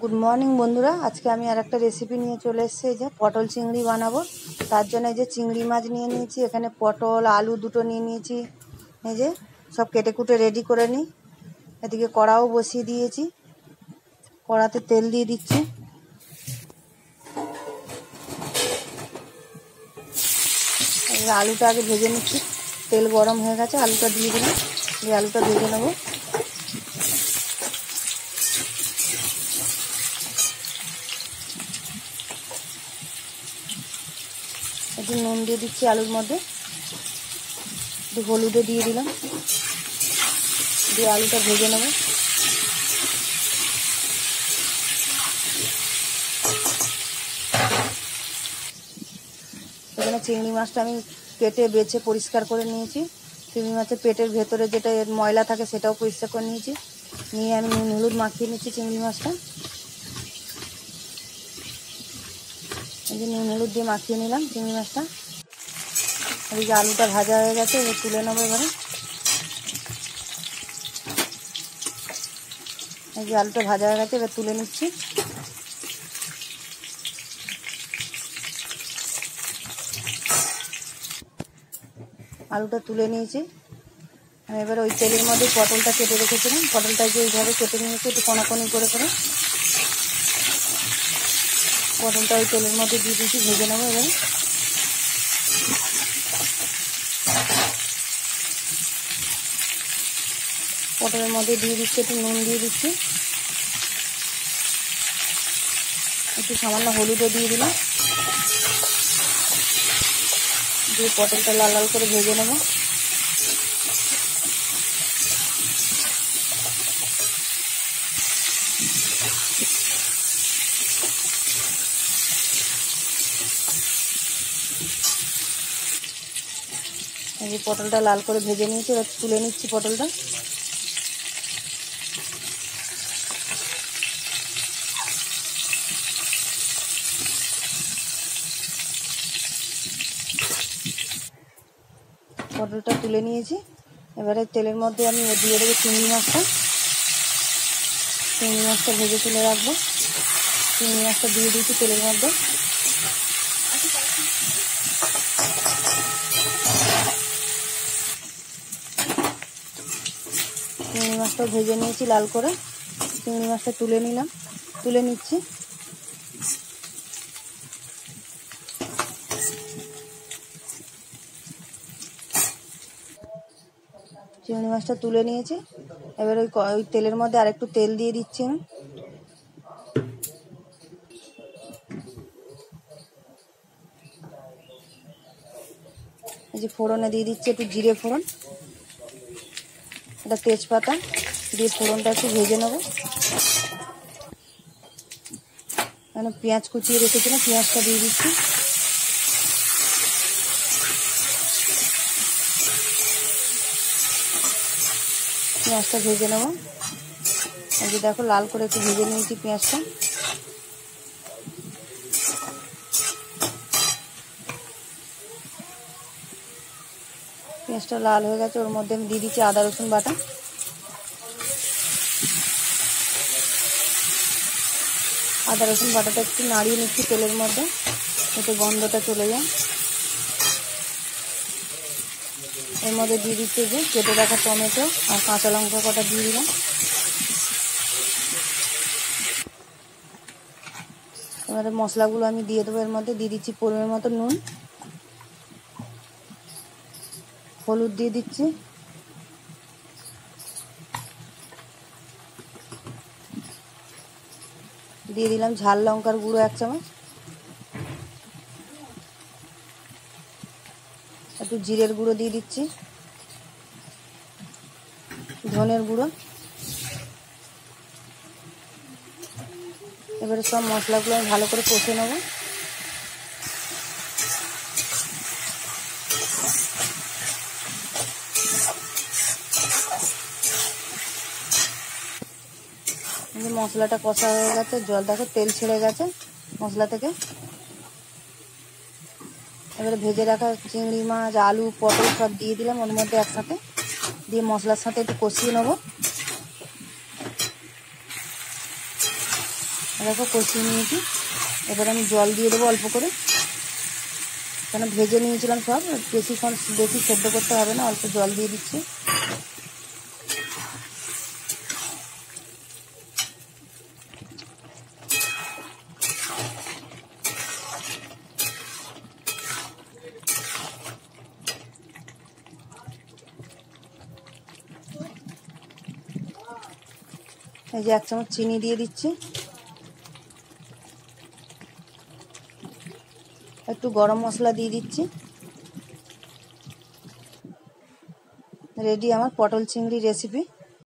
Good morning বন্ধুরা, আজকে আমি আর একটা রেসিপি নিয়ে চলে এসেছি। এই যে পটল চিংড়ি বানাবো। তার জন্য এই যে চিংড়ি মাছ নিয়ে নিয়েছি, এখানে পটল আলু দুটো নিয়ে নিয়েছি। এই যে সব কেটে কুটে রেডি করে নিই। এদিকে কড়াও বসিয়ে দিয়েছি, কড়াতে তেল দিয়ে দিচ্ছি। আলুটা আগে ভেজে নিচ্ছি, তেল গরম হয়ে গেছে, আলুটা দিয়ে দিলাম। দিয়ে আলুটা ভেজে নেবো। একটু নুন দিয়ে দিচ্ছি আলুর মধ্যে, একটু হলুদে দিয়ে দিলাম, দিয়ে আলুটা ভেজে নেব। এখানে চিংড়ি মাছটা আমি কেটে বেছে পরিষ্কার করে নিয়েছি। চিংড়ি মাছের পেটের ভেতরে যেটা ময়লা থাকে সেটাও পরিষ্কার করে নিয়েছি। নিয়ে আমি নুন হলুদ মাখিয়ে নিচ্ছি চিংড়ি মাছটা। এই যে নুন হলুদ দিয়ে মাখিয়ে নিলাম চিংড়ি মাছটা। এদিকে আলুটা ভাজা হয়ে গেছে, এবার তুলে নেবো। এবারে এই যে আলুটা ভাজা হয়ে গেছে, এবার তুলে নিচ্ছি। আলুটা তুলে নিয়েছি। আমি এবার ওই তেলের মধ্যে পটলটা কেটে রেখেছিলাম, পটলটাকে এইভাবে কেটে নিয়েছি একটু কোনাকোনি করে করে। পটলটা ওই তেলের মধ্যে দিয়ে দিয়েছি, ভেজে নেবো। এবারে পটলের মধ্যে দিয়ে দিচ্ছি একটু নুন দিয়ে দিচ্ছি, একটু সামান্য হলুদও দিয়ে দিলাম। দিয়ে পটলটা লাল লাল করে ভেজে নেবো। এই যে পটলটা লাল করে ভেজে নিয়েছি, এবার তুলে নিচ্ছি পটলটা। পটলটা তুলে নিয়েছি, এবারে তেলের মধ্যে আমি দিয়ে দেবো চিংড়ি মাছটা। চিংড়ি মাছটা ভেজে তুলে রাখবো। চিংড়ি মাছটা দিয়ে দিয়েছি তেলের মধ্যে। চিংড়ি মাছটা ভেজে নিয়েছি লাল করে। চিংড়ি মাছটা তুলে নিচ্ছি। চিংড়ি মাছটা তুলে নিয়েছি, এবার ওই তেলের মধ্যে আরেকটু তেল দিয়ে দিচ্ছি আমি। এই যে ফোড়নে দিয়ে দিচ্ছি একটু জিরে ফোড়ন, একটা তেজপাতা দিয়ে ফোড়নটা একটু ভেজে নেবো। এখানে পেঁয়াজ কুচিয়ে রেখেছিলাম, পেঁয়াজটা দিয়ে দিচ্ছি। পেঁয়াজটা ভেজে নেবো। এই যে দেখো লাল করে একটু ভেজে নিয়েছি পেঁয়াজটা। পেঁয়াজটা লাল হয়ে গেছে, ওর মধ্যে আমি দিয়ে দিচ্ছি আদা রসুন বাটা। আদা রসুন বাটাটা একটু নাড়িয়ে নিচ্ছি তেলের মধ্যে, যাতে গন্ধটা চলে যায়। এর মধ্যে দিয়ে দিচ্ছি যে কেটে রাখা টমেটো আর কাঁচা লঙ্কা কটা দিয়ে দিলাম। এবারে মশলাগুলো আমি দিয়ে দেবো। এর মধ্যে দিয়ে দিচ্ছি পরিমাণ মতো নুন, হলুদ দিয়ে দিচ্ছি, দিয়ে দিলাম ঝাল লঙ্কার গুঁড়ো 1 চামচ, একটু জিরের গুঁড়ো দিয়ে দিচ্ছি, ধনের গুঁড়ো। এবারে সব মশলাগুলো আমি ভালো করে কষে নেব। মশলাটা কষা হয়ে গেছে, জল দেখো তেল ছেড়ে গেছে মশলা থেকে। এবারে ভেজে রাখা চিংড়ি মাছ আলু পটল সব দিয়ে দিলাম ওর মধ্যে একসাথে, দিয়ে মশলার সাথে একটু কষিয়ে নেবো। দেখো কষিয়ে নিয়েছি। এবার আমি জল দিয়ে দেবো অল্প করে, কেন ভেজে নিয়েছিলাম সব, বেশি সেদ্ধ করতে হবে না, অল্প জল দিয়ে দিচ্ছি। এই যে 1 চামচ চিনি দিয়ে দিচ্ছি, একটু গরম মশলা দিয়ে দিচ্ছি। রেডি আমার পটল চিংড়ি রেসিপি।